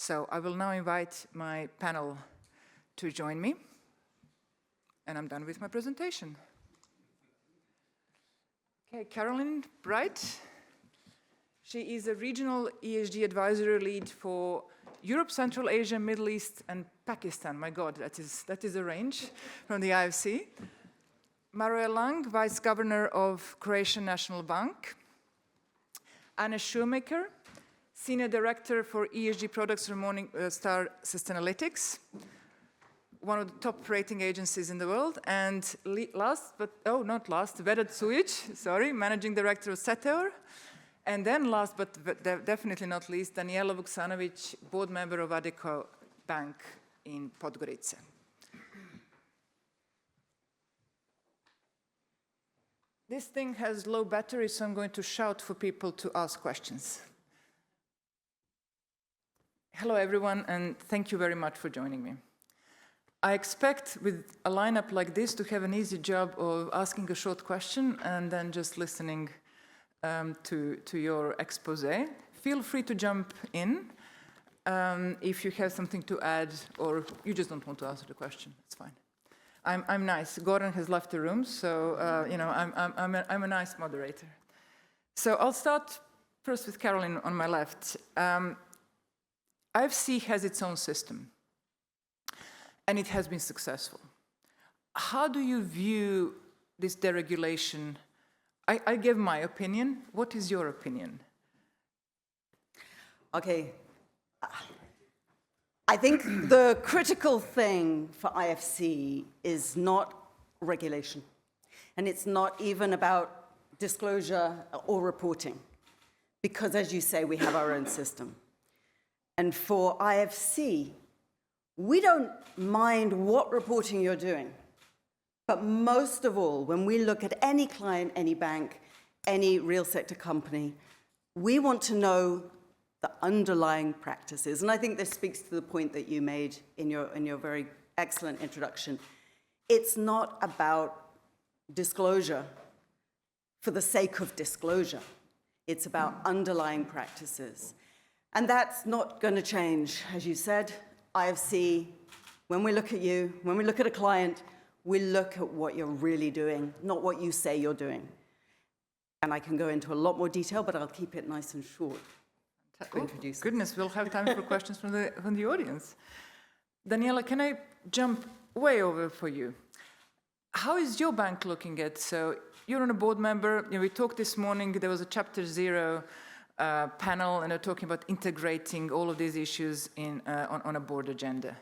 So I will now invite my panel to join me, and I'm done with my presentation. Okay, Caroline Bright. She is a regional ESG advisory lead for Europe, Central Asia, Middle East, and Pakistan. My God, that is a range from the IFC. Maroja Lang, Vice Governor of Croatian National Bank. Anna Shoemaker, Senior Director for ESG Products for Morningstar Sustainalytics, one of the top rating agencies in the world. And last, but not last, Vedat Sujic, Managing Director of Seteor. And then last, but definitely not least, Daniela Vuksanovic, Board Member of Adeco Bank in Podgorica. This thing has low battery, so I'm going to shout for people to ask questions. Hello, everyone, and thank you very much for joining me. I expect with a lineup like this to have an easy job of asking a short question and then just listening to your expose. Feel free to jump in if you have something to add or you just don't want to answer the question. It's fine. I'm nice. Goran has left the room, so I'm a nice moderator. So I'll start first with Caroline on my left. IFC has its own system, and it has been successful. How do you view this deregulation? I gave my opinion. What is your opinion? Okay. I think the critical thing for IFC is not regulation. And it's not even about disclosure or reporting. Because, as you say, we have our own system. And for IFC, we don't mind what reporting you're doing. But most of all, when we look at any client, any bank, any real sector company, we want to know the underlying practices. And I think this speaks to the point that you made in your very excellent introduction. It's not about disclosure for the sake of disclosure. It's about underlying practices. And that's not going to change. As you said, IFC, when we look at you, when we look at a client, we look at what you're really doing, not what you say you're doing. And I can go into a lot more detail, but I'll keep it nice and short. Oh, goodness, we'll have time for questions from the audience. Daniela, can I jump way over for you? How is your bank looking at, so you're on a board member, we talked this morning, there was a Chapter 0 panel, and they're talking about integrating all of these issues on a board agenda.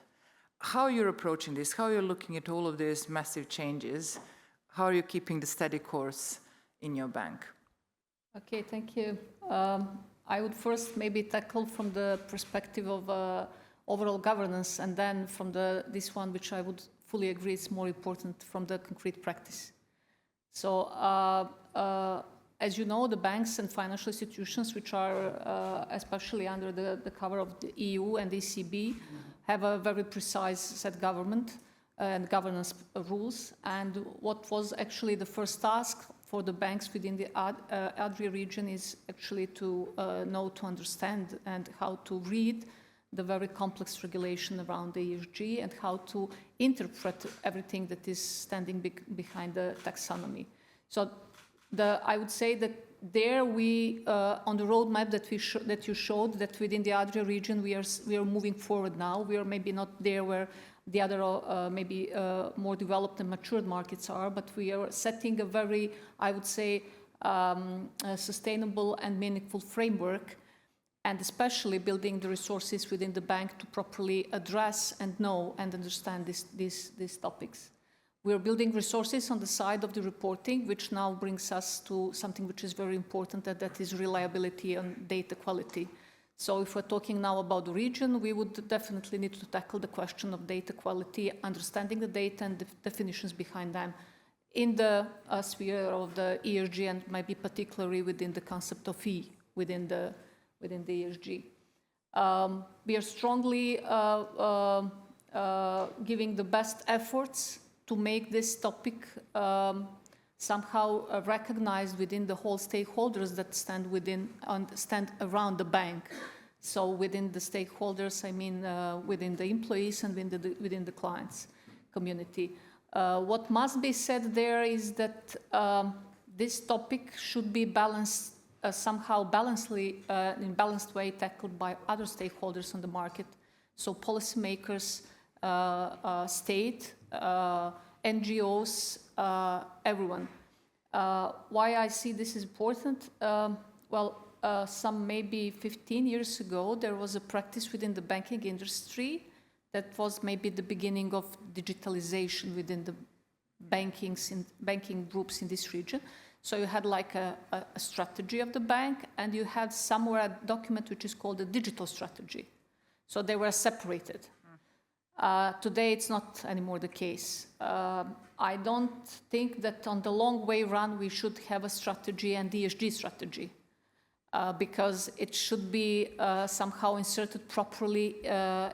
How are you approaching this? How are you looking at all of these massive changes? How are you keeping the steady course in your bank? Okay, thank you. I would first maybe tackle from the perspective of overall governance, and then from this one, which I would fully agree is more important, from the concrete practice. So, as you know, the banks and financial institutions, which are especially under the cover of the EU and the ECB, have a very precise set government and governance rules. And what was actually the first task for the banks within the Adria region is actually to know, to understand, and how to read the very complex regulation around the ESG and how to interpret everything that is standing behind the taxonomy. So I would say that there we, on the roadmap that you showed, that within the Adria region we are moving forward now. We are maybe not there where the other maybe more developed and matured markets are, but we are setting a very, I would say, sustainable and meaningful framework, and especially building the resources within the bank to properly address and know and understand these topics. We are building resources on the side of the reporting, which now brings us to something which is very important, and that is reliability and data quality. So if we're talking now about the region, we would definitely need to tackle the question of data quality, understanding the data and the definitions behind them in the sphere of the ESG, and maybe particularly within the concept of E within the ESG. We are strongly giving the best efforts to make this topic somehow recognized within the whole stakeholders that stand around the bank. So within the stakeholders, I mean within the employees and within the clients community. What must be said there is that this topic should be balanced, somehow in a balanced way tackled by other stakeholders on the market. So policymakers, state, NGOs, everyone. Why I see this is important? Some maybe 15 years ago, there was a practice within the banking industry that was maybe the beginning of digitalization within the banking groups in this region. So you had like a strategy of the bank, and you had somewhere a document which is called a digital strategy. So they were separated. Today, it's not anymore the case. I don't think that on the long way run, we should have a strategy and ESG strategy. Because it should be somehow inserted properly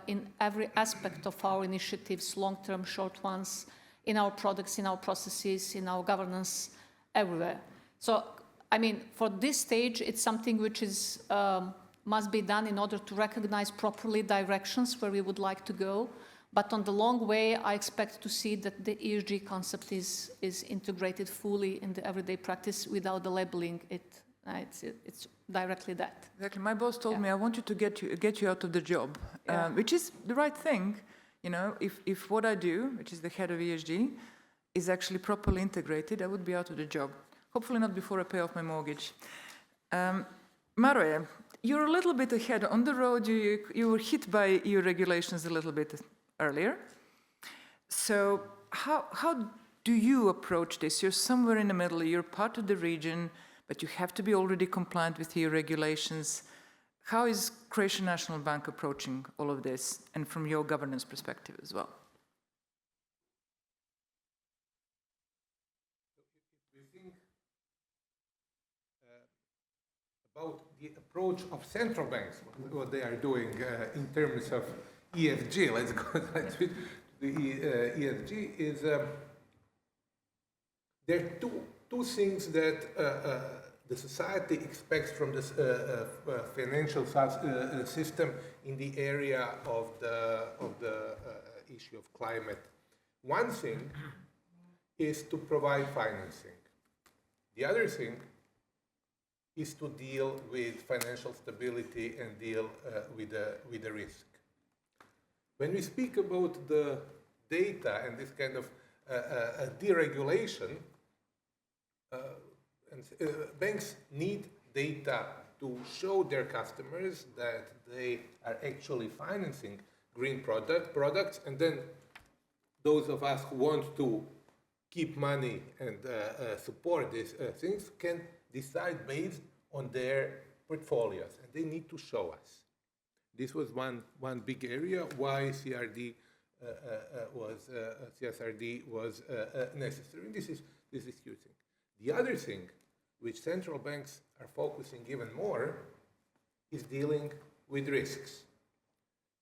in every aspect of our initiatives, long-term, short ones, in our products, in our processes, in our governance, everywhere. So, I mean, for this stage, it's something which is, must be done in order to recognize properly directions where we would like to go. But on the long way, I expect to see that the ESG concept is integrated fully in the everyday practice without the labeling it. It's directly that. Exactly. My boss told me, I want you to get you out of the job, which is the right thing. You know, if what I do, which is the head of ESG, is actually properly integrated, I would be out of the job. Hopefully not before I pay off my mortgage. Maroje, you're a little bit ahead. On the road, you were hit by EU regulations a little bit earlier. So how do you approach this? You're somewhere in the middle. You're part of the region, but you have to be already compliant with EU regulations. How is Croatian National Bank approaching all of this, and from your governance perspective as well? We think about the approach of central banks, what they are doing in terms of ESG. Let's go to the ESG. Is there are two things that the society expects from this financial system in the area of the issue of climate. One thing is to provide financing. The other thing is to deal with financial stability and deal with the risk. When we speak about the data and this kind of deregulation, banks need data to show their customers that they are actually financing green products, and then those of us who want to keep money and support these things can decide based on their portfolios, and they need to show us. This was one big area why CSRD was necessary. This is huge thing. The other thing, which central banks are focusing even more, is dealing with risks.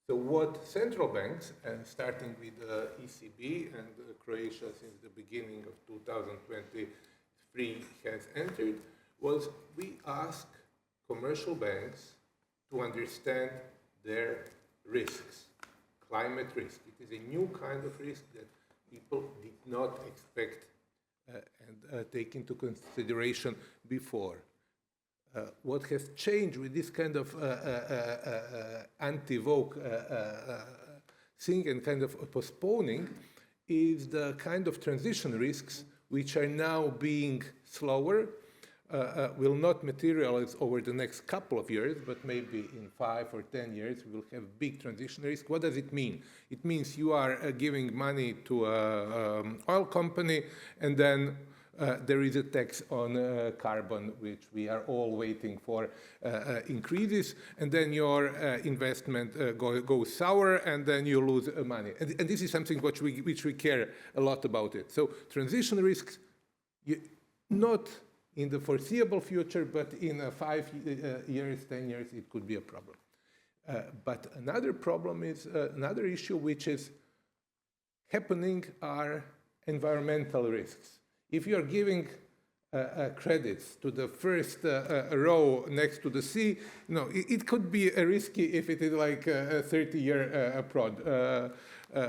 So what central banks, and starting with the ECB and Croatia since the beginning of 2023 has entered, was we ask commercial banks to understand their risks, climate risk. It is a new kind of risk that people did not expect and take into consideration before. What has changed with this kind of anti-vogue thing and kind of postponing is the kind of transition risks which are now being slower, will not materialize over the next couple of years, but maybe in 5 or 10 years we will have big transition risk. What does it mean? It means you are giving money to an oil company, and then there is a tax on carbon, which we are all waiting for increases, and then your investment goes sour, and then you lose money. And this is something which we care a lot about it. So transition risks, not in the foreseeable future, but in 5 years, 10 years, it could be a problem. But another problem is, another issue which is happening are environmental risks. If you are giving credits to the first row next to the sea, no, it could be risky if it is like a 30-year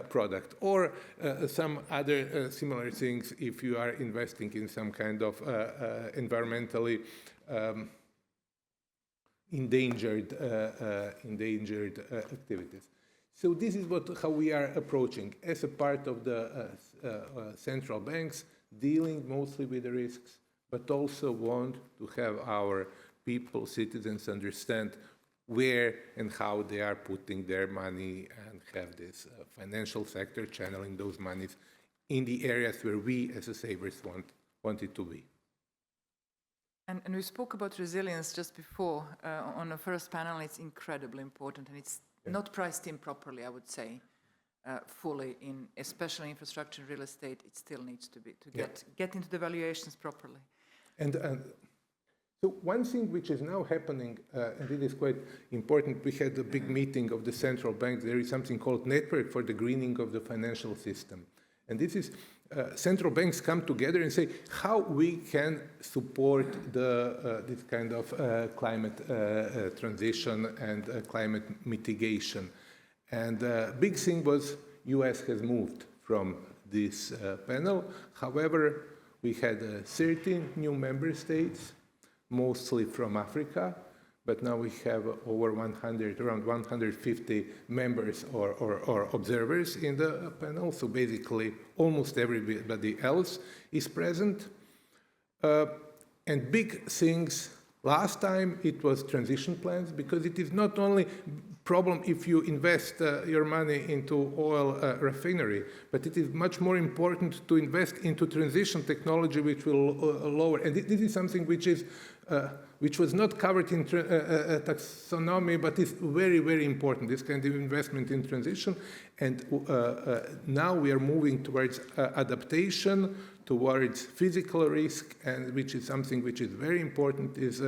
product, or some other similar things if you are investing in some kind of environmentally endangered activities. So this is how we are approaching as a part of the central banks, dealing mostly with the risks, but also want to have our people, citizens, understand where and how they are putting their money and have this financial sector channeling those monies in the areas where we as a savers want it to be. And we spoke about resilience just before on the first panel. It's incredibly important, and it's not priced in properly, I would say, fully in, especially infrastructure and real estate. It still needs to be get into the valuations properly. And so one thing which is now happening, and it is quite important, we had a big meeting of the central bank. There is something called Network for the Greening of the Financial System. And this is central banks come together and say how we can support this kind of climate transition and climate mitigation. And big thing was US has moved from this panel. However, we had 13 new member states, mostly from Africa, but now we have over 100, around 150 members or observers in the panel. So basically, almost everybody else is present. And big things, last time it was transition plans, because it is not only problem if you invest your money into oil refinery, but it is much more important to invest into transition technology which will lower. And this is something which was not covered in taxonomy, but is very, very important, this kind of investment in transition. And now we are moving towards adaptation, towards physical risk, and which is something which is very important, is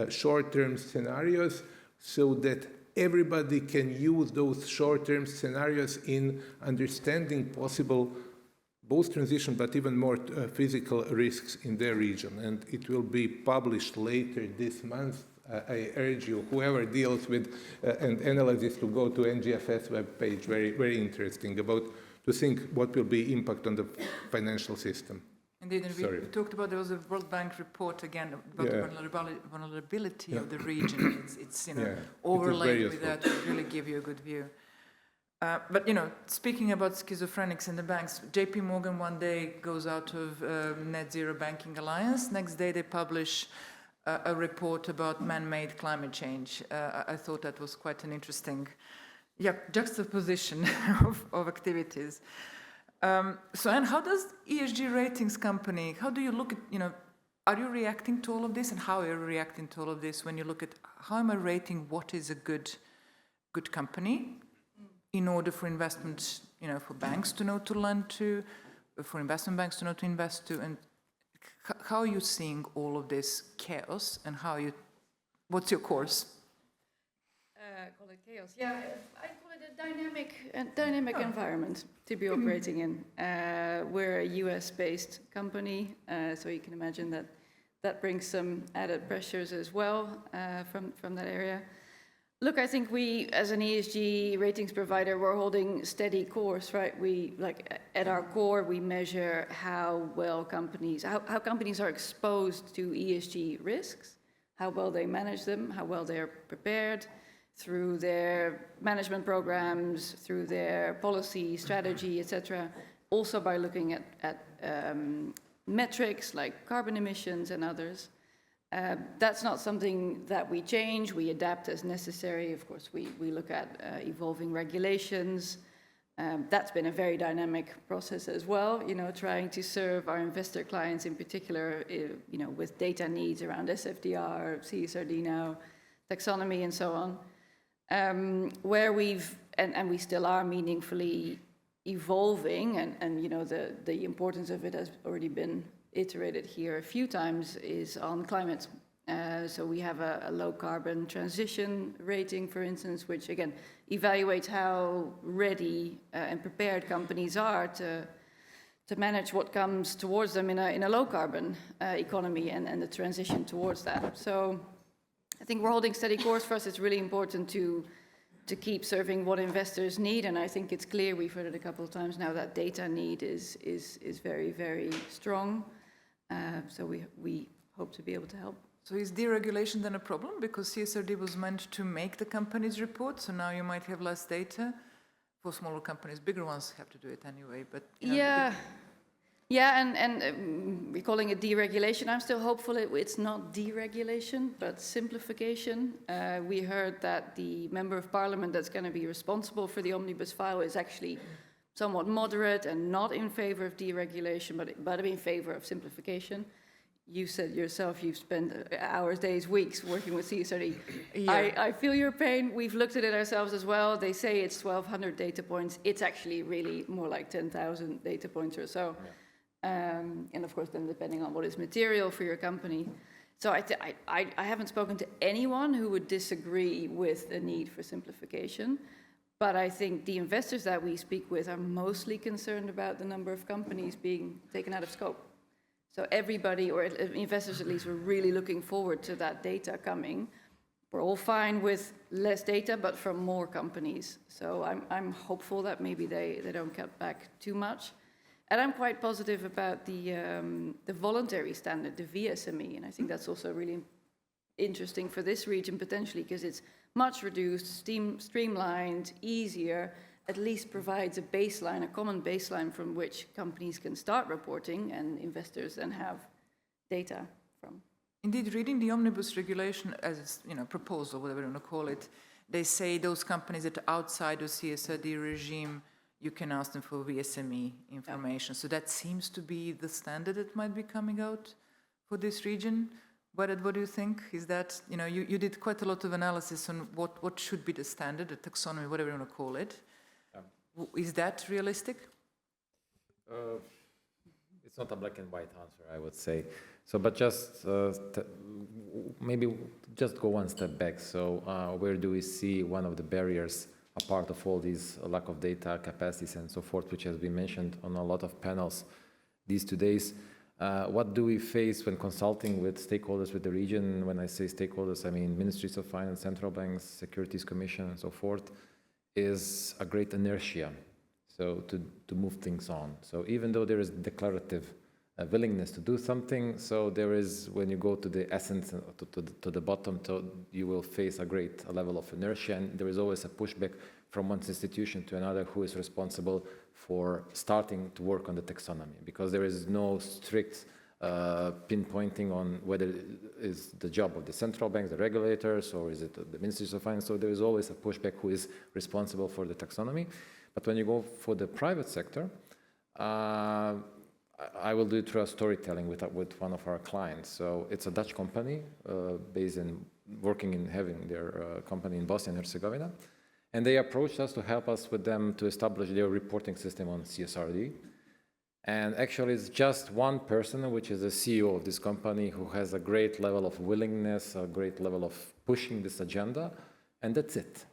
short-term scenarios, so that everybody can use those short-term scenarios in understanding possible both transition but even more physical risks in their region. And it will be published later this month. I urge you, whoever deals with and analysis, to go to NGFS webpage. Very, very interesting to think what will be impact on the financial system. Indeed, and we talked about, there was a World Bank report again about the vulnerability of the region. It's overlaid with that to really give you a good view. But speaking about schizophrenics in the banks, JP Morgan one day goes out of Net Zero Banking Alliance. Next day they publish a report about man-made climate change. I thought that was quite an interesting juxtaposition of activities. So, and how does ESG ratings company, how do you look at, are you reacting to all of this, and how are you reacting to all of this when you look at how am I rating what is a good company in order for investment, for banks to know to lend to, for investment banks to know to invest to, and how are you seeing all of this chaos, and what's your course? Call it chaos. Yeah, I call it a dynamic environment to be operating in. We're a US-based company, so you can imagine that brings some added pressures as well from that area. Look, I think we, as an ESG ratings provider, we're holding steady course, right? We, at our core, we measure how well companies are exposed to ESG risks, how well they manage them, how well they're prepared, through their management programs, through their policy, strategy, etc. Also by looking at metrics like carbon emissions and others. That's not something that we change. We adapt as necessary. Of course, we look at evolving regulations. That's been a very dynamic process as well, trying to serve our investor clients in particular, with data needs around SFDR, CSRD now, taxonomy, and so on. Where we've, and we still are meaningfully evolving, and the importance of it has already been iterated here a few times, is on climate. So we have a low carbon transition rating, for instance, which again evaluates how ready and prepared companies are to manage what comes towards them in a low carbon economy and the transition towards that. So I think we're holding steady course. For us, it's really important to keep serving what investors need, and I think it's clear, we've heard it a couple of times now, that data need is very, very strong. So we hope to be able to help. So is deregulation then a problem? Because CSRD was meant to make the companies report, so now you might have less data. For smaller companies, bigger ones have to do it anyway, but... We're calling it deregulation. I'm still hopeful it's not deregulation, but simplification. We heard that the member of parliament that's going to be responsible for the omnibus file is actually somewhat moderate and not in favor of deregulation, but in favor of simplification. You said yourself you've spent hours, days, weeks working with CSRD. Yeah. I feel your pain. We've looked at it ourselves as well. They say it's 1,200 data points. It's actually really more like 10,000 data points or so. Yeah. And of course, then depending on what is material for your company. So I haven't spoken to anyone who would disagree with the need for simplification. But I think the investors that we speak with are mostly concerned about the number of companies being taken out of scope. So everybody, or investors at least, were really looking forward to that data coming. We're all fine with less data, but from more companies. So I'm hopeful that maybe they don't cut back too much. And I'm quite positive about the voluntary standard, the VSME, and I think that's also really interesting for this region potentially, because it's much reduced, streamlined, easier, at least provides a baseline, a common baseline from which companies can start reporting and investors then have data from. Indeed, reading the omnibus regulation as proposal, whatever you want to call it, they say those companies that are outside of CSRD regime, you can ask them for VSME information. Yeah. So that seems to be the standard that might be coming out for this region. But what do you think? Is that, you did quite a lot of analysis on what should be the standard, the taxonomy, whatever you want to call it. Is that realistic? It's not a black and white answer, I would say. So, but just maybe just go one step back. So, where do we see one of the barriers, apart of all these lack of data, capacities, and so forth, which has been mentioned on a lot of panels these 2 days? What do we face when consulting with stakeholders with the region? When I say stakeholders, I mean ministries of finance, central banks, securities commission, and so forth. Is a great inertia, so to move things on. So even though there is declarative willingness to do something, so there is, when you go to the essence, to the bottom, you will face a great level of inertia, and there is always a pushback from one institution to another who is responsible for starting to work on the taxonomy, because there is no strict pinpointing on whether it is the job of the central banks, the regulators, or is it the ministries of finance. So there is always a pushback who is responsible for the taxonomy. But when you go for the private sector, I will do it through a storytelling with one of our clients. So it's a Dutch company having their company in Bosnia and Herzegovina. And they approached us to help us with them to establish their reporting system on CSRD. And actually, it's just one person, which is the CEO of this company, who has a great level of willingness, a great level of pushing this agenda, and that's it.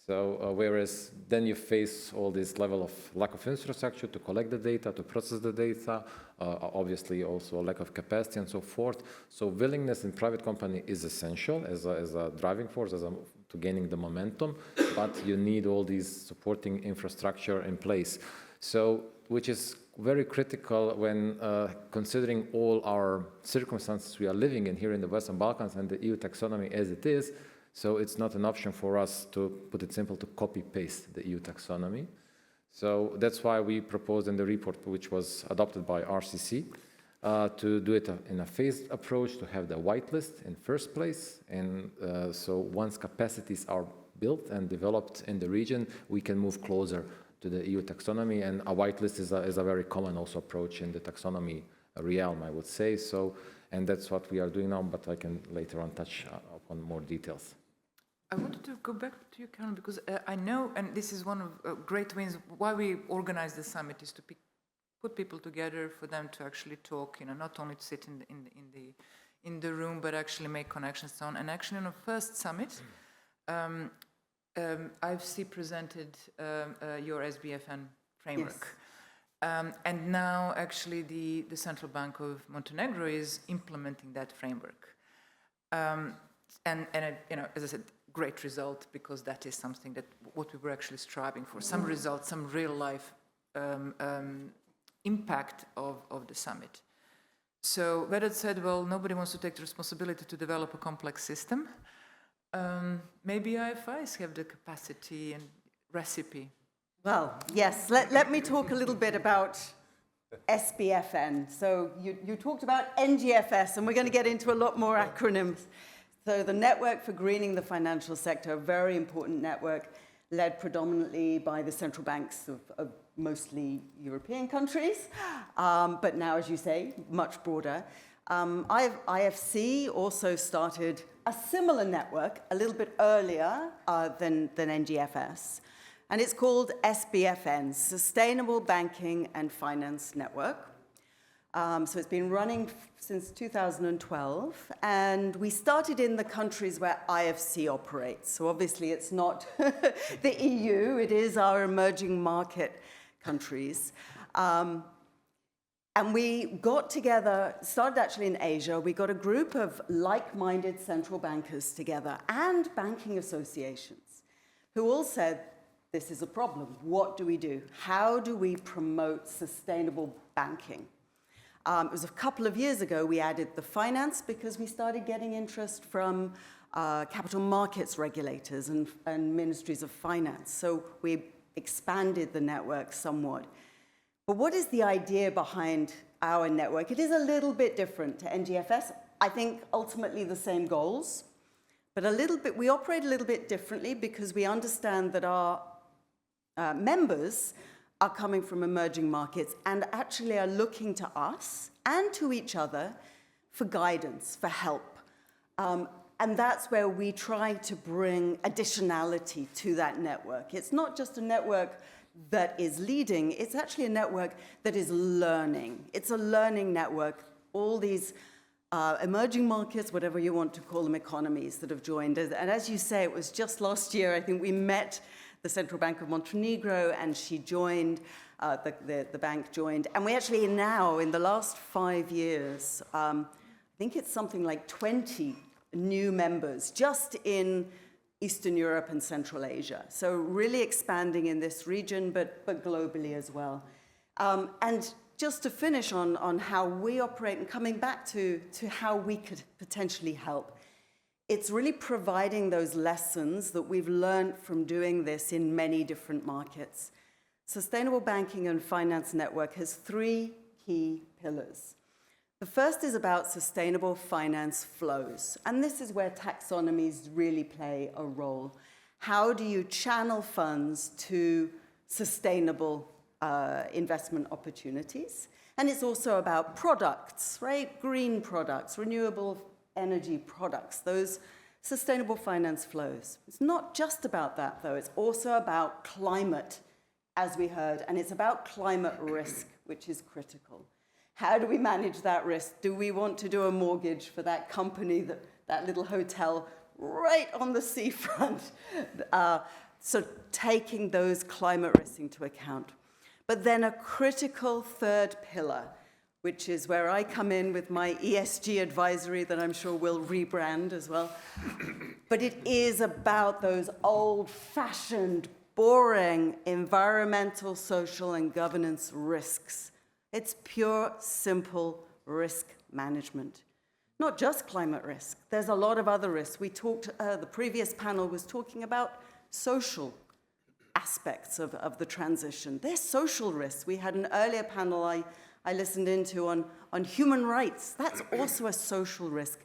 So whereas then you face all this level of lack of infrastructure to collect the data, to process the data, obviously also a lack of capacity and so forth. So willingness in private company is essential as a driving force, to gaining the momentum, but you need all these supporting infrastructure in place. So, which is very critical when considering all our circumstances we are living in here in the Western Balkans and the EU taxonomy as it is. So it's not an option for us, to put it simple, to copy-paste the EU taxonomy. So that's why we proposed in the report, which was adopted by RCC, to do it in a phased approach, to have the whitelist in first place. And so once capacities are built and developed in the region, we can move closer to the EU taxonomy. And a whitelist is a very common also approach in the taxonomy realm, I would say. So, and that's what we are doing now, but I can later on touch upon more details. I wanted to go back to you, Karen, because I know, and this is one of great wins, why we organize the summit is to put people together, for them to actually talk, not only to sit in the room, but actually make connections on. And actually, in our first summit, IFC presented your SBFN framework. Yes. And now, actually, the Central Bank of Montenegro is implementing that framework. And as I said, great result, because that is something that what we were actually striving for, some results, some real life impact of the summit. So Vedat said, well, nobody wants to take the responsibility to develop a complex system. Maybe IFIs have the capacity and recipe. Well, yes, let me talk a little bit about SBFN. So you talked about NGFS, and we're going to get into a lot more acronyms. So the Network for Greening the Financial Sector, a very important network led predominantly by the central banks of mostly European countries, but now, as you say, much broader. IFC also started a similar network a little bit earlier than NGFS, and it's called SBFN, Sustainable Banking and Finance Network. So it's been running since 2012, and we started in the countries where IFC operates. So obviously it's not the EU, it is our emerging market countries. And we got together, started actually in Asia, we got a group of like-minded central bankers together and banking associations who all said, this is a problem. What do we do? How do we promote sustainable banking? It was a couple of years ago we added the finance because we started getting interest from capital markets regulators and ministries of finance. So we expanded the network somewhat. But what is the idea behind our network? It is a little bit different to NGFS. I think ultimately the same goals, but we operate a little bit differently because we understand that our members are coming from emerging markets and actually are looking to us and to each other for guidance, for help. And that's where we try to bring additionality to that network. It's not just a network that is leading, it's actually a network that is learning. It's a learning network. All these emerging markets, whatever you want to call them, economies that have joined. And as you say, it was just last year, I think we met the Central Bank of Montenegro, and she joined, the bank joined. And we actually now, in the last 5 years, I think it's something like 20 new members just in Eastern Europe and Central Asia. So really expanding in this region, but globally as well. And just to finish on how we operate and coming back to how we could potentially help, it's really providing those lessons that we've learned from doing this in many different markets. Sustainable Banking and Finance Network has 3 key pillars. The first is about sustainable finance flows, and this is where taxonomies really play a role. How do you channel funds to sustainable investment opportunities? And it's also about products, right? Green products, renewable energy products, those sustainable finance flows. It's not just about that, though. It's also about climate, as we heard, and it's about climate risk, which is critical. How do we manage that risk? Do we want to do a mortgage for that company, that little hotel right on the seafront? So taking those climate risks into account. But then a critical third pillar, which is where I come in with my ESG advisory that I'm sure we'll rebrand as well. But it is about those old-fashioned, boring environmental, social, and governance risks. It's pure, simple risk management. Not just climate risk. There's a lot of other risks. We talked, the previous panel was talking about social aspects of the transition. There's social risks. We had an earlier panel I listened into on human rights. That's also a social risk.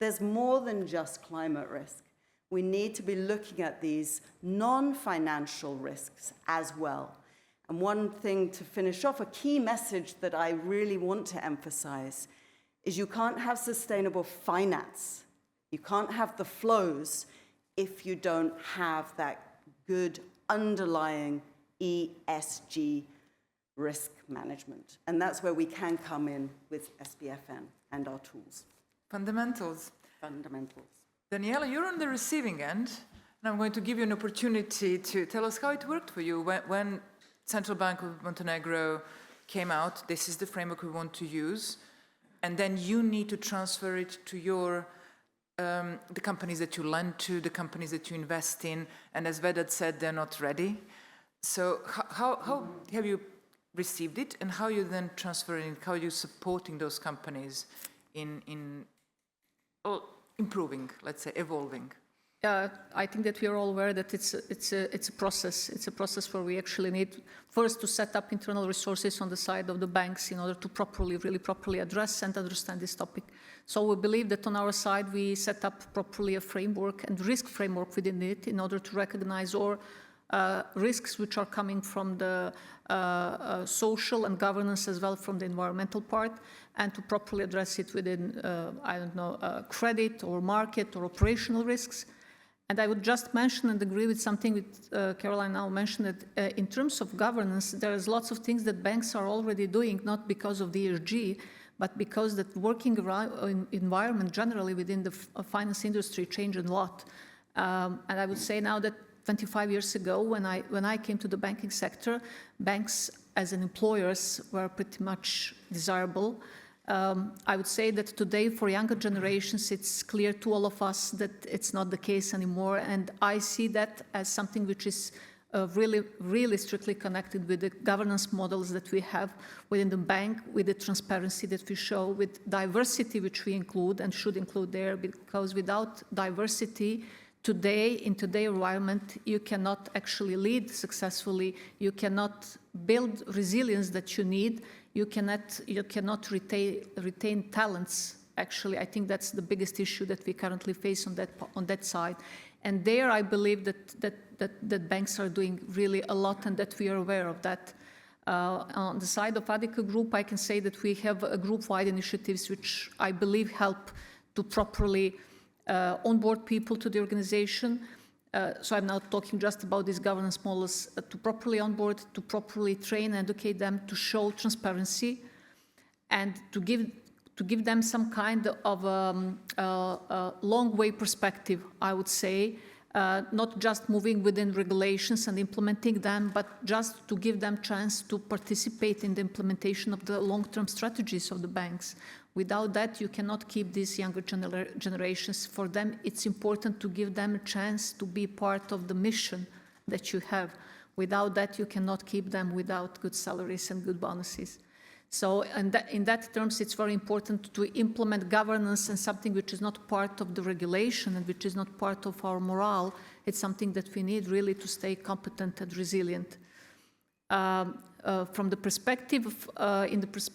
There's more than just climate risk. We need to be looking at these non-financial risks as well. And one thing to finish off, a key message that I really want to emphasize is you can't have sustainable finance. You can't have the flows if you don't have that good underlying ESG risk management. And that's where we can come in with SBFN and our tools. Fundamentals. Fundamentals. Daniela, you're on the receiving end, and I'm going to give you an opportunity to tell us how it worked for you when Central Bank of Montenegro came out, this is the framework we want to use, and then you need to transfer it to your the companies that you lend to, the companies that you invest in, and as Vedat said, they're not ready. So how have you received it, and how are you then transferring, how are you supporting those companies in improving, let's say, evolving? I think that we are all aware that it's a process. It's a process where we actually need first to set up internal resources on the side of the banks in order to really properly address and understand this topic. So we believe that on our side we set up properly a framework and risk framework within it in order to recognize all risks which are coming from the social and governance as well from the environmental part, and to properly address it within, credit or market or operational risks. And I would just mention and agree with something that Caroline now mentioned, that in terms of governance, there is lots of things that banks are already doing, not because of the ESG, but because the working environment generally within the finance industry changed a lot. And I would say now that 25 years ago, when I came to the banking sector, banks as an employers were pretty much desirable. I would say that today for younger generations, it's clear to all of us that it's not the case anymore. And I see that as something which is really strictly connected with the governance models that we have within the bank, with the transparency that we show, with diversity which we include and should include there, because without diversity, today, in today's environment, you cannot actually lead successfully, you cannot build resilience that you need, you cannot retain talents. Actually, I think that's the biggest issue that we currently face on that side. And there, I believe that banks are doing really a lot, and that we are aware of that. On the side of Adria Group, I can say that we have a group-wide initiatives which I believe help to properly onboard people to the organization. So I'm not talking just about these governance models, to properly onboard, to properly train and educate them, to show transparency, and to give them some kind of long way perspective, I would say, not just moving within regulations and implementing them, but just to give them chance to participate in the implementation of the long-term strategies of the banks. Without that, you cannot keep these younger generations. For them, it's important to give them a chance to be part of the mission that you have. Without that, you cannot keep them without good salaries and good bonuses. So in that terms, it's very important to implement governance and something which is not part of the regulation and which is not part of our morale. It's something that we need really to stay competent and resilient. From the perspective,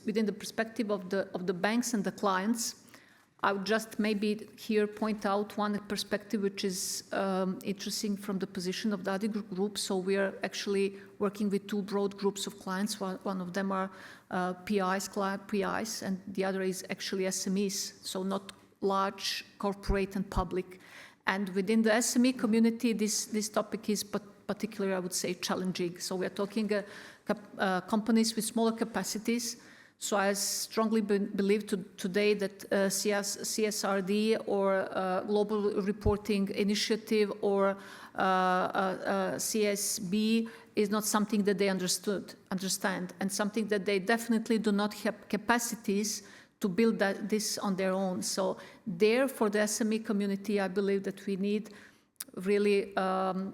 within the perspective of the banks and the clients, I would just maybe here point out one perspective which is interesting from the position of the Adria Group. So we are actually working with two broad groups of clients. One of them are PIs, and the other is actually SMEs, so not large corporate and public. And within the SME community, this topic is particularly, I would say, challenging. So we are talking companies with smaller capacities. So I strongly believe today that CSRD or Global Reporting Initiative or CSB is not something that they understand, and something that they definitely do not have capacities to build this on their own. So there, for the SME community, I believe that we need really some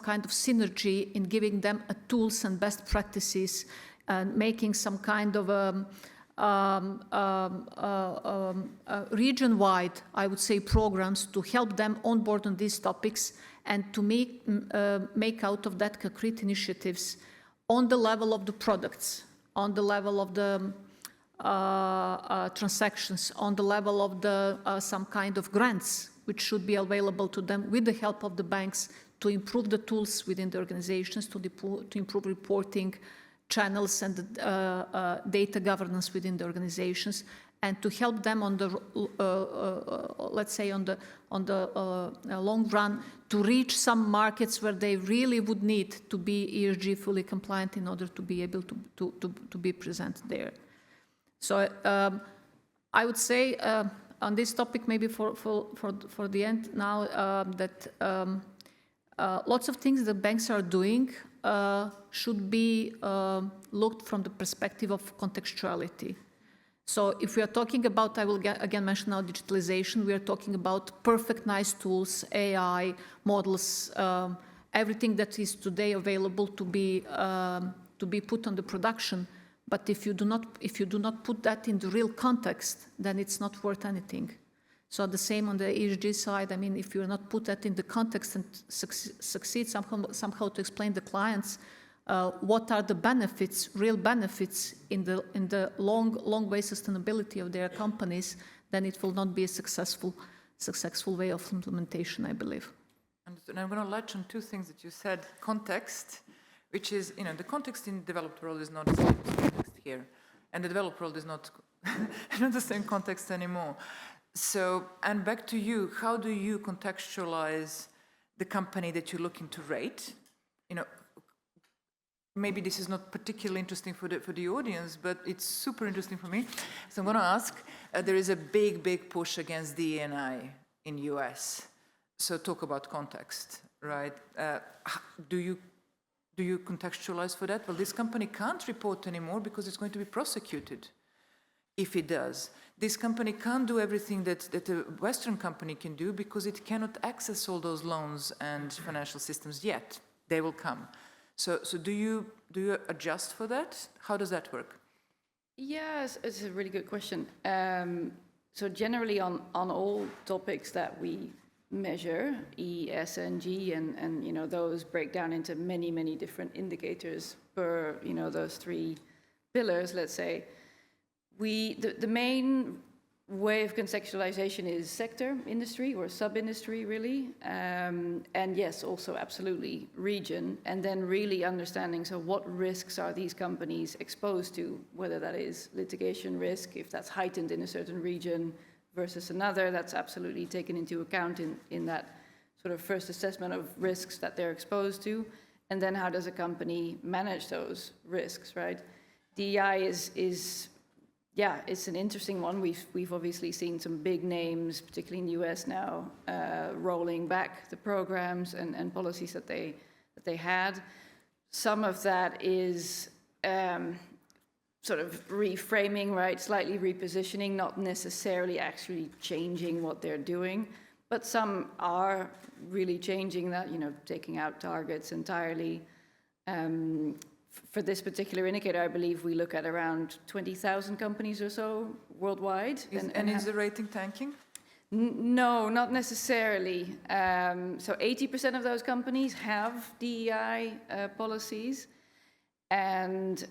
kind of synergy in giving them tools and best practices, and making some kind of region-wide, I would say, programs to help them on board on these topics, and to make out of that concrete initiatives on the level of the products, on the level of the transactions, on the level of the some kind of grants which should be available to them with the help of the banks to improve the tools within the organizations, to improve reporting channels and data governance within the organizations, and to help them on the, let's say, on the long run, to reach some markets where they really would need to be ESG fully compliant in order to be able to be present there. So I would say on this topic, maybe for the end now, that lots of things the banks are doing should be looked from the perspective of contextuality. So if we are talking about, I will again mention now digitalization, we are talking about perfect, nice tools, AI, models, everything that is today available to be put on the production. But if you do not put that in the real context, then it's not worth anything. So the same on the ESG side. I mean, if you not put that in the context and succeed somehow to explain to clients what are the benefits, real benefits in the long way sustainability of their companies, then it will not be a successful way of implementation, I believe. And I'm going to latch on two things that you said. Context, which is, the context in the developed world is not the same context here. And the developed world is not the same context anymore. So, and back to you, how do you contextualize the company that you're looking to rate? Maybe this is not particularly interesting for the audience, but it's super interesting for me. So I'm going to ask, there is a big push against DE&I in US. So talk about context, right? Do you contextualize for that? Well, this company can't report anymore because it's going to be prosecuted if it does. This company can't do everything that a Western company can do because it cannot access all those loans and financial systems yet. They will come. So do you adjust for that? How does that work? Yes, it's a really good question. So generally on all topics that we measure, E, S, and G, and those break down into many different indicators per those three pillars, let's say. The main way of contextualization is sector, industry, or sub-industry, really. And yes, also absolutely region, and then really understanding, so what risks are these companies exposed to, whether that is litigation risk, if that's heightened in a certain region versus another, that's absolutely taken into account in that sort of first assessment of risks that they're exposed to. And then how does a company manage those risks, right? DEI is it's an interesting one. We've obviously seen some big names, particularly in the US now, rolling back the programs and policies that they had. Some of that is sort of reframing, right? Slightly repositioning, not necessarily actually changing what they're doing, but some are really changing that, taking out targets entirely. For this particular indicator, I believe we look at around 20,000 companies or so worldwide. And is the rating tanking? No, not necessarily. So 80% of those companies have DEI policies, and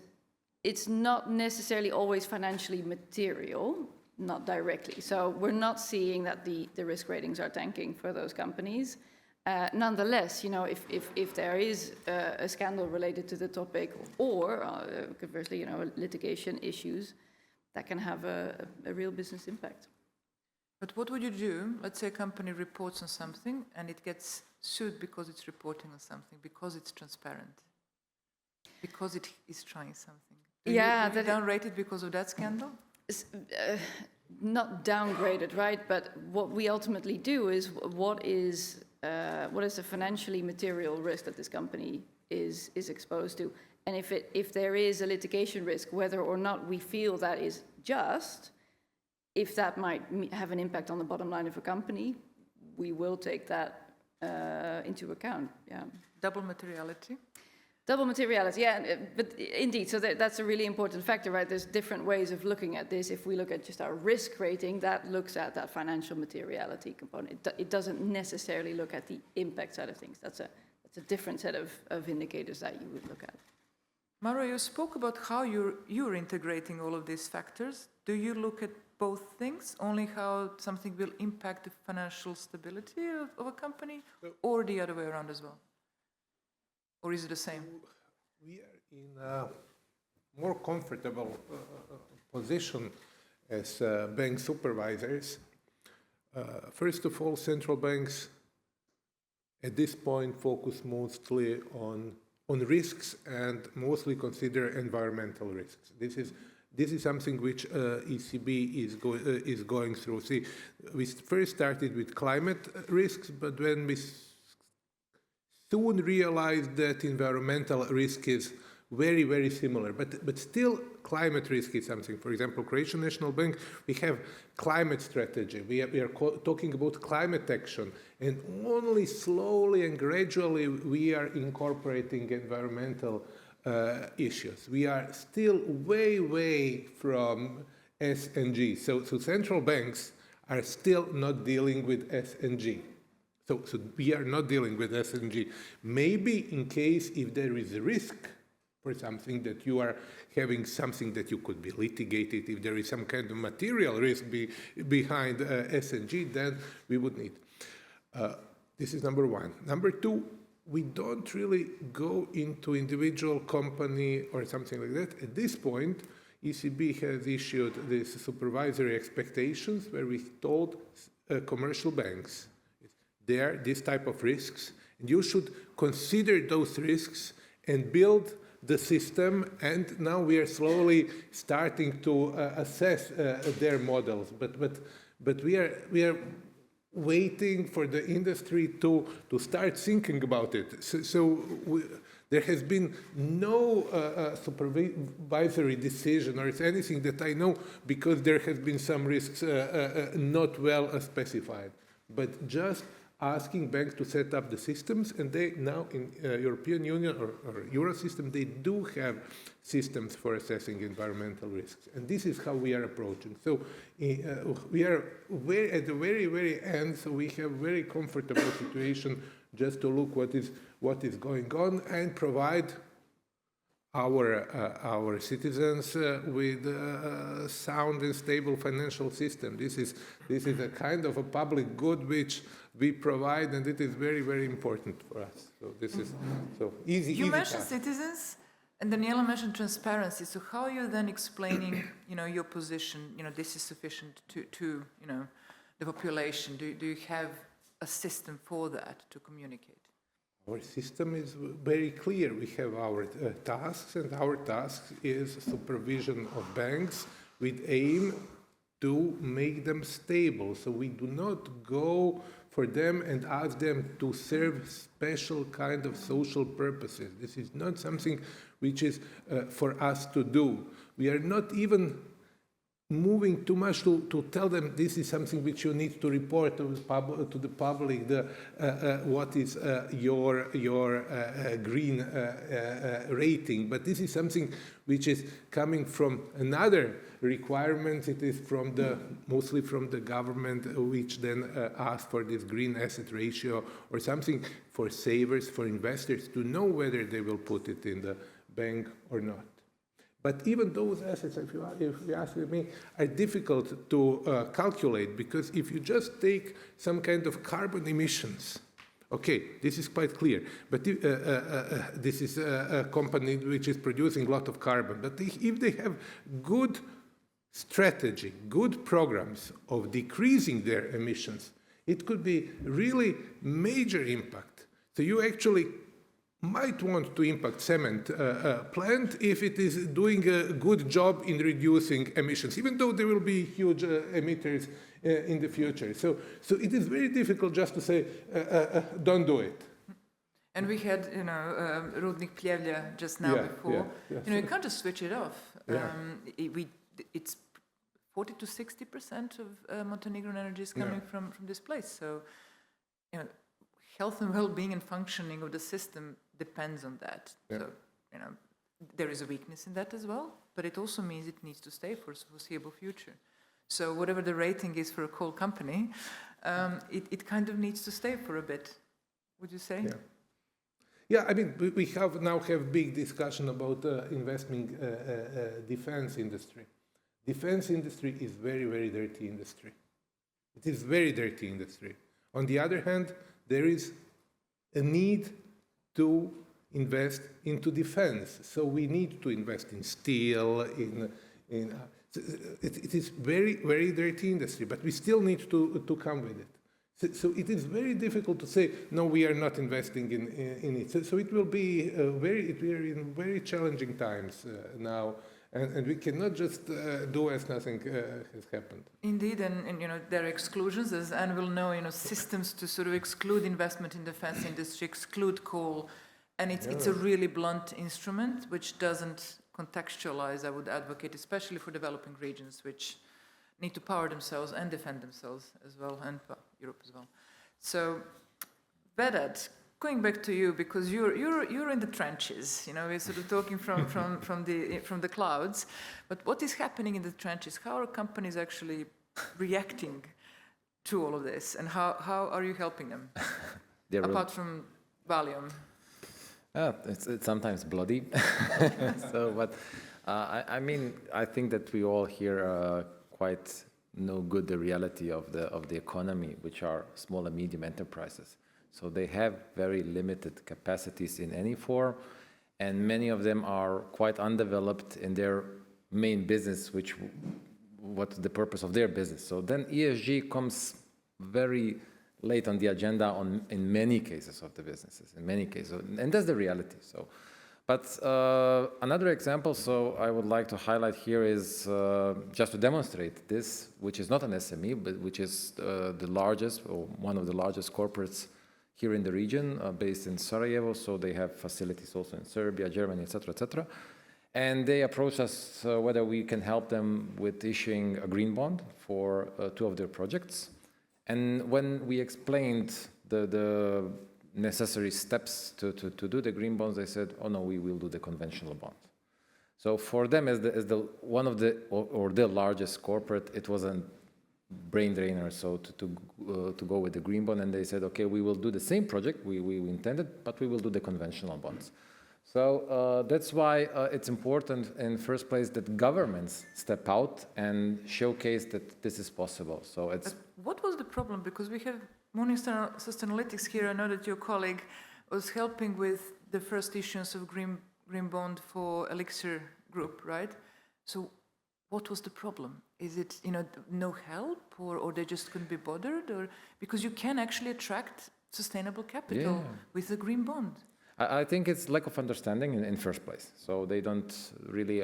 it's not necessarily always financially material, not directly. So we're not seeing that the risk ratings are tanking for those companies. Nonetheless, if there is a scandal related to the topic, or conversely, litigation issues, that can have a real business impact. But what would you do? Let's say a company reports on something and it gets sued because it's reporting on something, because it's transparent, because it is trying something. Do you downrate it because of that scandal? Not downgraded, right? But what we ultimately do is what is the financially material risk that this company is exposed to, and if there is a litigation risk, whether or not we feel that is just, if that might have an impact on the bottom line of a company, we will take that into account. Yeah. Double materiality. Double materiality, yeah, but indeed, so that's a really important factor, right? There's different ways of looking at this. If we look at just our risk rating, that looks at that financial materiality component. It doesn't necessarily look at the impact side of things. That's a different set of indicators that you would look at. Mauro, you spoke about how you're integrating all of these factors. Do you look at both things, only how something will impact the financial stability of a company, or the other way around as well? Or is it the same? We are in a more comfortable position as bank supervisors. First of all, central banks at this point focus mostly on risks and mostly consider environmental risks. This is something which ECB is going through. See, we first started with climate risks, but when we soon realized that environmental risk is very, very similar, but still climate risk is something. For example, Croatian National Bank, we have climate strategy. We are talking about climate action, and only slowly and gradually we are incorporating environmental issues. We are still way, way from S and G. So central banks are still not dealing with S and G. So we are not dealing with S and G. Maybe in case if there is a risk for something that you are having something that you could be litigated, if there is some kind of material risk behind S and G, then we would need. This is number one. Number two, we don't really go into individual company or something like that. At this point, ECB has issued these supervisory expectations where we told commercial banks, there are these type of risks, and you should consider those risks and build the system, and now we are slowly starting to assess their models. But we are waiting for the industry to start thinking about it. There has been no supervisory decision or anything that I know, because there has been some risks not well specified. But just asking banks to set up the systems, and they now in European Union or Euro system, they do have systems for assessing environmental risks. And this is how we are approaching. So we are at the very, very end, so we have very comfortable situation just to look what is going on and provide our citizens with a sound and stable financial system. This is a kind of a public good which we provide, and it is very, very important for us. So this is so easy. You easy mentioned task. citizens, and Daniela mentioned transparency. So how are you then explaining, your position? This is sufficient to the population. Do you have a system for that to communicate? Our system is very clear. We have our tasks, and our task is supervision of banks with aim to make them stable. So we do not go for them and ask them to serve special kind of social purposes. This is not something which is for us to do. We are not even moving too much to tell them this is something which you need to report to the public, what is your green rating. But this is something which is coming from another requirement. It is mostly from the government, which then asks for this green asset ratio or something for savers, for investors to know whether they will put it in the bank or not. But even those assets, if you ask me, are difficult to calculate, because if you just take some kind of carbon emissions, okay, this is quite clear, but this is a company which is producing a lot of carbon. But if they have good strategy, good programs of decreasing their emissions, it could be really major impact. So you actually might want to impact cement plant if it is doing a good job in reducing emissions, even though there will be huge emitters in the future. So it is very difficult just to say, don't do it. And we had, Rudnik Pljevlja just now before. Yes. You can't just switch it off. Yeah. It's 40 to 60% of Montenegrin energy is coming from this place. So, health and well-being and functioning of the system depends on that. Yeah. So, there is a weakness in that as well, but it also means it needs to stay for the foreseeable future. So whatever the rating is for a coal company, it kind of needs to stay for a bit, would you say? Yeah. Yeah, I mean, we now have big discussion about investing defense industry. Defense industry is very, very dirty industry. It is very dirty industry. On the other hand, there is a need to invest into defense. So we need to invest in steel, it is very, very dirty industry, but we still need to come with it. So it is very difficult to say, no, we are not investing in it. So it will be we are in very challenging times now, And we cannot just do as nothing has happened. Indeed, and there are exclusions, as Anne will know, systems to sort of exclude investment in defense industry, exclude coal, and it's a really blunt instrument which doesn't contextualize, I would advocate, especially for developing regions which need to power themselves and defend themselves as well, and Europe as well. So, Vedat, going back to you, because you're in the trenches, we're sort of talking from the clouds, but what is happening in the trenches? How are companies actually reacting to all of this, and how are you helping them? Apart from Valium. It's sometimes bloody. But I think that we all here quite know good the reality of the economy, which are small and medium enterprises. So they have very limited capacities in any form, and many of them are quite undeveloped in their main business, what's the purpose of their business. So then ESG comes very late on the agenda in many cases of the businesses, and that's the reality. But another example, I would like to highlight here is just to demonstrate this, which is not an SME, but which is the largest or one of the largest corporates here in the region, based in Sarajevo. So they have facilities also in Serbia, Germany, etc. And they approached us whether we can help them with issuing a green bond for 2 of their projects. And when we explained the necessary steps to do the green bonds, they said, "Oh no, we will do the conventional bond." So for them, as the one of the or the largest corporate, it was a brain drainer. So to go with the green bond, and they said, "Okay, we will do the same project we intended, but we will do the conventional bonds." So that's why it's important in the first place that governments step out and showcase that this is possible. So it's. What was the problem? Because we have Morningstar Sustainalytics here. I know that your colleague was helping with the first issuance of green bond for Elixir Group, right? So what was the problem? Is it no help, or they just couldn't be bothered, or because you can actually attract sustainable capital with a green bond? I think it's lack of understanding in first place. So they don't really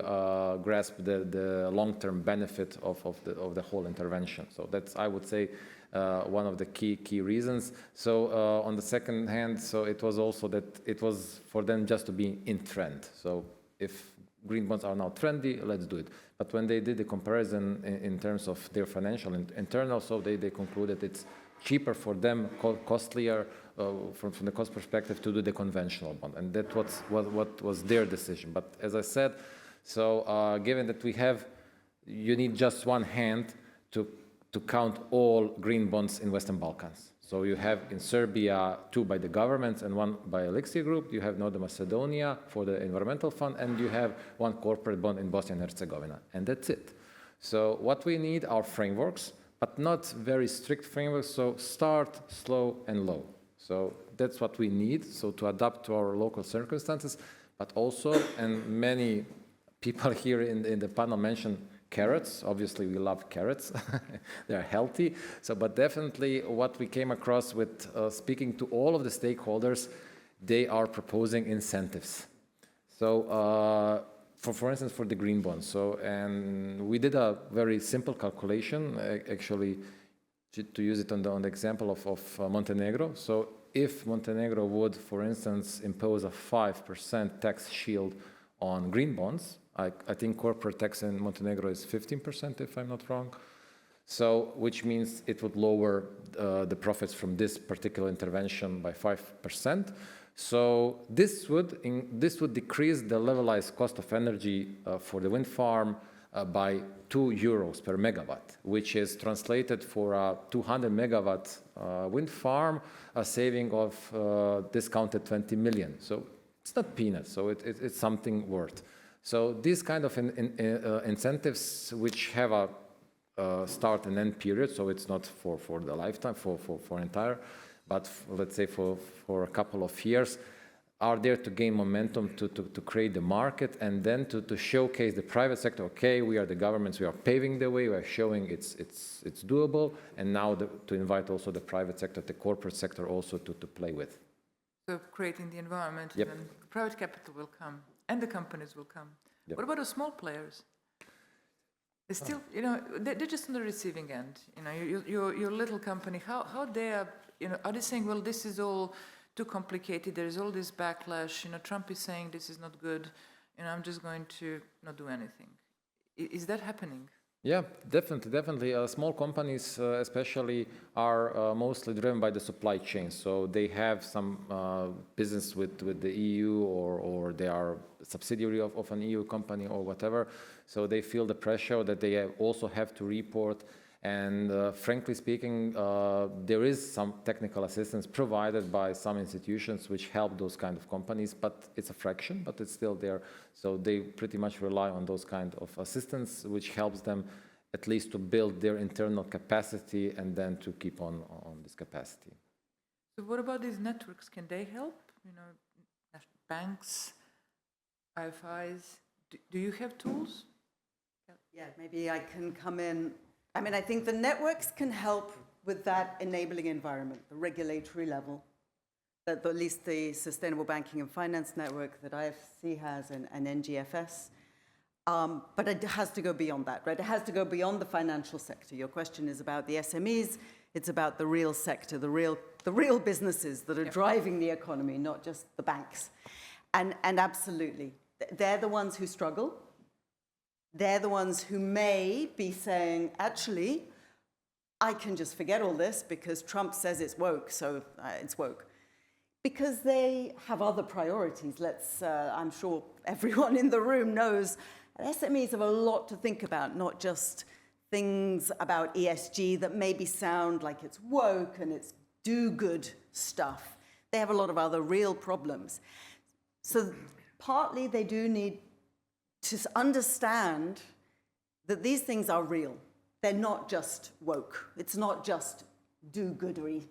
grasp the long-term benefit of the whole intervention. So that's, I would say, one of the key reasons. So on the second hand, so it was also that it was for them just to be in trend. So if green bonds are now trendy, let's do it. But when they did the comparison in terms of their financial and internal, so they concluded it's cheaper for them, costlier from the cost perspective to do the conventional bond, and that what was their decision. But as I said, so given that you need just one hand to count all green bonds in Western Balkans. So you have in Serbia 2 by the government and 1 by Elixir Group. You have Northern Macedonia for the environmental fund, and you have 1 corporate bond in Bosnia and Herzegovina, and that's it. So what we need are frameworks, but not very strict frameworks. So start slow and low. So that's what we need. So to adapt to our local circumstances, but also, and many people here in the panel mentioned carrots. Obviously, we love carrots. They are healthy. So, but definitely what we came across with speaking to all of the stakeholders, they are proposing incentives. So, for instance, for the green bonds. So, and we did a very simple calculation, actually, to use it on the example of Montenegro. So if Montenegro would, for instance, impose a 5% tax shield on green bonds, I think corporate tax in Montenegro is 15%, if I'm not wrong. So, which means it would lower the profits from this particular intervention by 5%. So this would decrease the levelized cost of energy for the wind farm by €2 per megawatt, which is translated for a 200 megawatt wind farm, a saving of discounted 20 million. So it's not peanuts, so it's something worth. So these kind of incentives, which have a start and end period, so it's not for the lifetime, for entire, but let's say for a couple of years, are there to gain momentum to create the market, and then to showcase the private sector. Okay, we are the governments, we are paving the way, we are showing it's doable, and now to invite also the private sector, the corporate sector also to play with. So creating the environment, yep. And private capital will come, and the companies will come. Yeah. What about the small players? They're still, you know, they're just on the receiving end. You know, your little company, how they are, you know, are they saying, well, this is all too complicated, there's all this backlash, you know, Trump is saying this is not good, you know, I'm just going to not do anything. Is that happening? Yeah, definitely. Small companies, especially, are mostly driven by the supply chain. So they have some business with the EU, or they are a subsidiary of an EU company or whatever. So they feel the pressure that they also have to report. And frankly speaking, there is some technical assistance provided by some institutions which help those kind of companies, but it's a fraction, but it's still there. So they pretty much rely on those kind of assistance, which helps them at least to build their internal capacity and then to keep on this capacity. So what about these networks? Can they help? You know, banks, IFIs, do you have tools? Yeah, maybe I can come in. I mean, I think the networks can help with that enabling environment, the regulatory level, that at least the Sustainable Banking and Finance Network that IFC has and NGFS. But it has to go beyond that, right? It has to go beyond the financial sector. Your question is about the SMEs. It's about the real sector, the real businesses that are driving the economy, not just the banks. And absolutely, they're the ones who struggle. They're the ones who may be saying, actually, I can just forget all this because Trump says it's woke, so it's woke. Because they have other priorities. I'm sure everyone in the room knows that SMEs have a lot to think about, not just things about ESG that maybe sound like it's woke and it's do-good stuff. They have a lot of other real problems. So partly they do need to understand that these things are real. They're not just woke. It's not just do-goodery.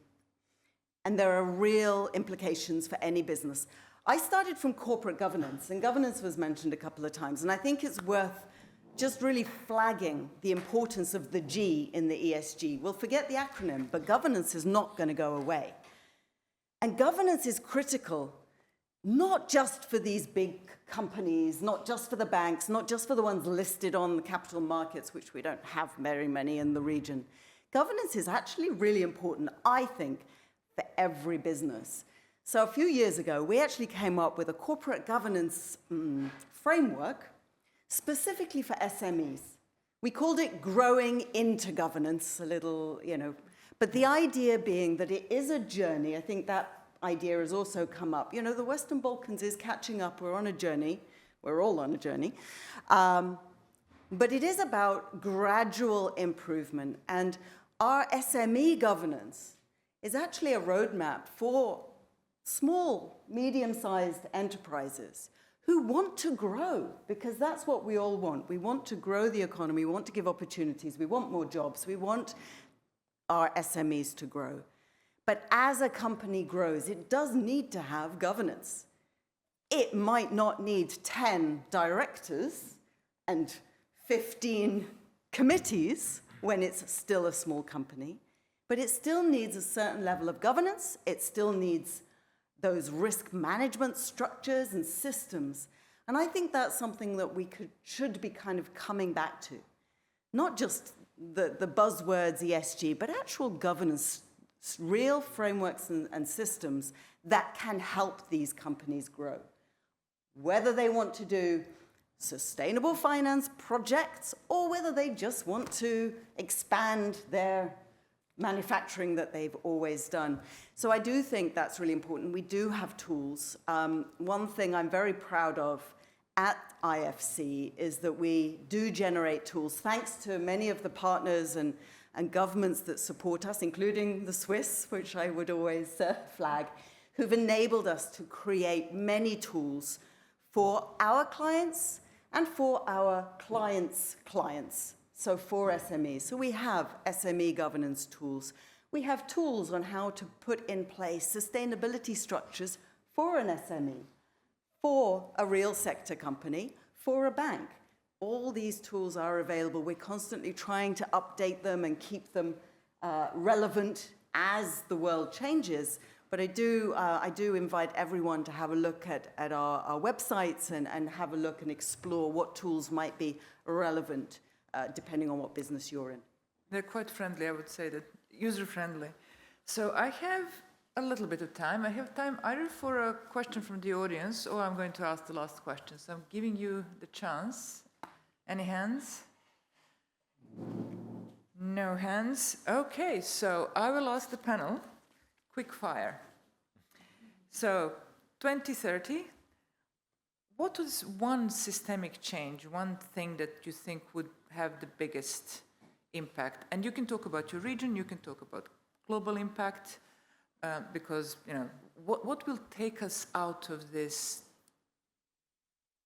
And there are real implications for any business. I started from corporate governance, and governance was mentioned a couple of times, and I think it's worth just really flagging the importance of the G in the ESG. We'll forget the acronym, but governance is not going to go away. And governance is critical, not just for these big companies, not just for the banks, not just for the ones listed on the capital markets, which we don't have very many in the region. Governance is actually really important, I think, for every business. So a few years ago, we actually came up with a corporate governance framework specifically for SMEs. We called it Growing into Governance, a little, you know, but the idea being that it is a journey. I think that idea has also come up. You know, the Western Balkans is catching up. We're on a journey. We're all on a journey. But it is about gradual improvement. And our SME governance is actually a roadmap for small, medium-sized enterprises who want to grow, because that's what we all want. We want to grow the economy. We want to give opportunities. We want more jobs. We want our SMEs to grow. But as a company grows, it does need to have governance. It might not need 10 directors and 15 committees when it's still a small company, but it still needs a certain level of governance. It still needs those risk management structures and systems. And I think that's something that we should be kind of coming back to. Not just the buzzwords ESG, but actual governance, real frameworks and systems that can help these companies grow. Whether they want to do sustainable finance projects or whether they just want to expand their manufacturing that they've always done. So I do think that's really important. We do have tools. One thing I'm very proud of at IFC is that we do generate tools, thanks to many of the partners and governments that support us, including the Swiss, which I would always flag, who've enabled us to create many tools for our clients and for our clients' clients. So for SMEs. So we have SME governance tools. We have tools on how to put in place sustainability structures for an SME, for a real sector company, for a bank. All these tools are available. We're constantly trying to update them and keep them relevant as the world changes. But I do invite everyone to have a look at our websites and have a look and explore what tools might be relevant depending on what business you're in. They're quite friendly, I would say, that user-friendly. So I have a little bit of time. I have time either for a question from the audience or I'm going to ask the last question. So I'm giving you the chance. Any hands? No hands. Okay, so I will ask the panel, quick fire. So 2030, what is one systemic change, one thing that you think would have the biggest impact? And you can talk about your region, you can talk about global impact, because, you know, what will take us out of this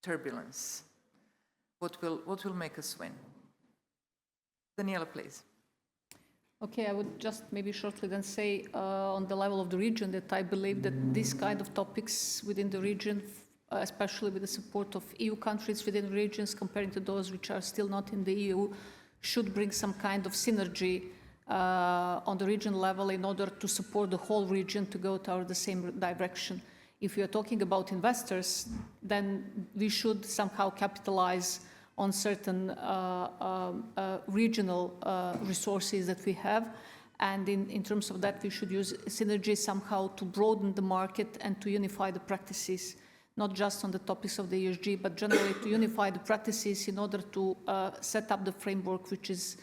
turbulence? What will make us win? Daniela, please. Okay, I would just maybe shortly then say on the level of the region that I believe that these kind of topics within the region, especially with the support of EU countries within regions comparing to those which are still not in the EU, should bring some kind of synergy on the region level in order to support the whole region to go toward the same direction. If we are talking about investors, then we should somehow capitalize on certain regional resources that we have. And in terms of that, we should use synergy somehow to broaden the market and to unify the practices, not just on the topics of the ESG, but generally to unify the practices in order to set up the framework which is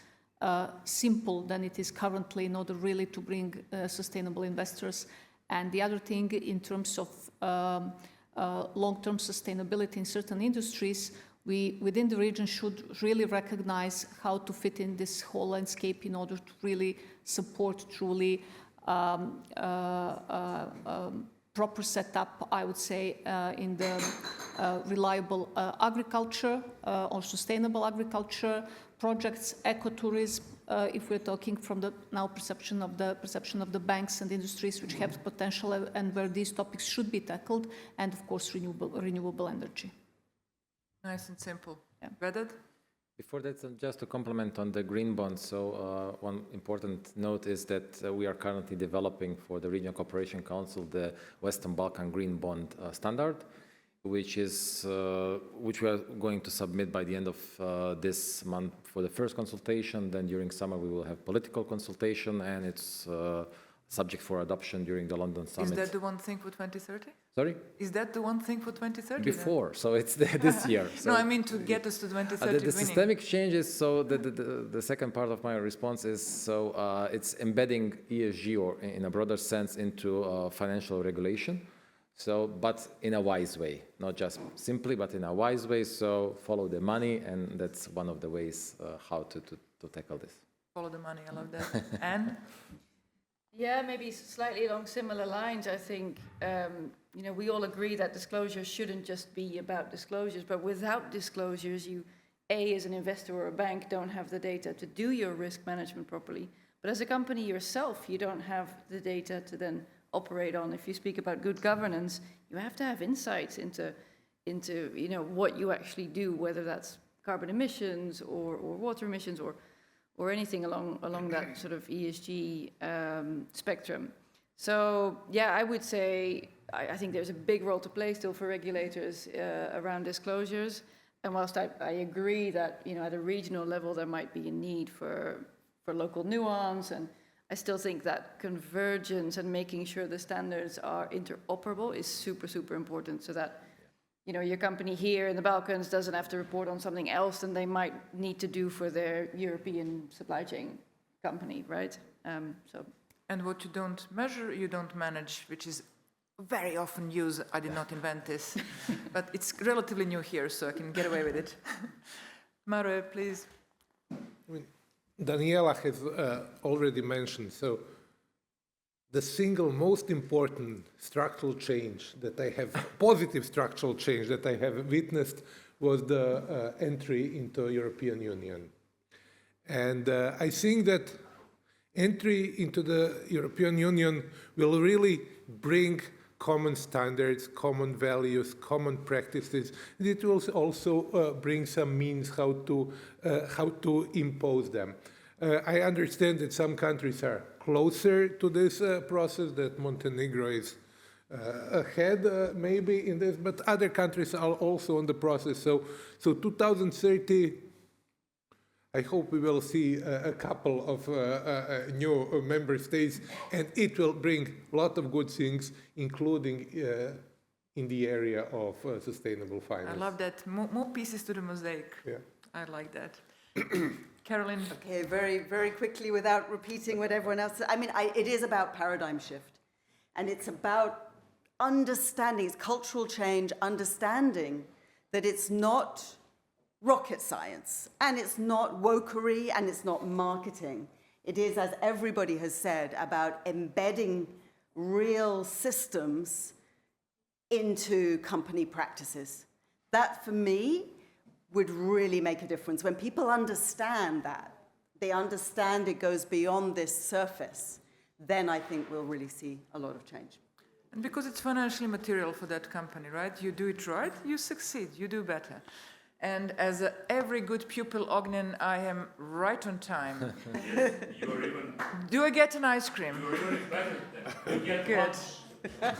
simple than it is currently in order really to bring sustainable investors. And the other thing in terms of long-term sustainability in certain industries, we within the region should really recognize how to fit in this whole landscape in order to really support truly proper setup, I would say, in the reliable agriculture or sustainable agriculture projects, ecotourism, if we're talking from the now perception of the banks and industries which have potential and where these topics should be tackled, and of course renewable energy. Nice and simple. Yeah. Vedad? Before that, just to comment on the green bonds, so one important note is that we are currently developing for the Regional Cooperation Council the Western Balkan Green Bond Standard, which we are going to submit by the end of this month for the first consultation. Then during summer we will have political consultation, and it's subject for adoption during the London Summit. Is that the one thing for 2030? Sorry? Is that the one thing for 2030? Before, so it's this year. So no, I mean to get us to 2030 the systemic changes, so the second part of my response is, so it's embedding ESG, or in a broader sense, into financial regulation. So, but in a wise way, not just simply, but in a wise way. So follow the money, and that's one of the ways how to tackle this. Follow the money, I love that. Anne? Yeah, maybe slightly along similar lines. I think, you know, we all agree that disclosures shouldn't just be about disclosures, but without disclosures, you, as an investor or a bank, don't have the data to do your risk management properly. But as a company yourself, you don't have the data to then operate on. If you speak about good governance, you have to have insights into you know, what you actually do, whether that's carbon emissions or water emissions or anything along that sort of ESG spectrum. So yeah, I would say I think there's a big role to play still for regulators around disclosures. And whilst I agree that, you know, at a regional level there might be a need for local nuance, and I still think that convergence and making sure the standards are interoperable is super, super important, so that, you know, your company here in the Balkans doesn't have to report on something else than they might need to do for their European supply chain company, right? And what you don't measure, you don't manage, which is very often used. I did not invent this, but it's relatively new here, so I can get away with it. Mauro, please. I mean, Daniela has already mentioned, so the single most important structural change that I have, positive structural change that I have witnessed, was the entry into European Union. And I think that entry into the European Union will really bring common standards, common values, common practices. It will also bring some means how to impose them. I understand that some countries are closer to this process, that Montenegro is ahead maybe in this, but other countries are also on the process. So 2030, I hope we will see a couple of new member states, and it will bring a lot of good things, including in the area of sustainable finance. I love that. More pieces to the mosaic. Yeah. I like that. Caroline. Okay, very, very quickly without repeating what everyone else said. I mean, it is about paradigm shift. And it's about understanding, it's cultural change, understanding that it's not rocket science, and it's not wokery, and it's not marketing. It is, as everybody has said, about embedding real systems into company practices. That, for me, would really make a difference. When people understand that, they understand it goes beyond this surface, then I think we'll really see a lot of change. And because it's financially material for that company, right? You do it right, you succeed, you do better. And as every good pupil, Ognen, I am right on time. Do I get an ice cream? Good.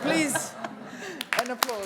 Please, an applause.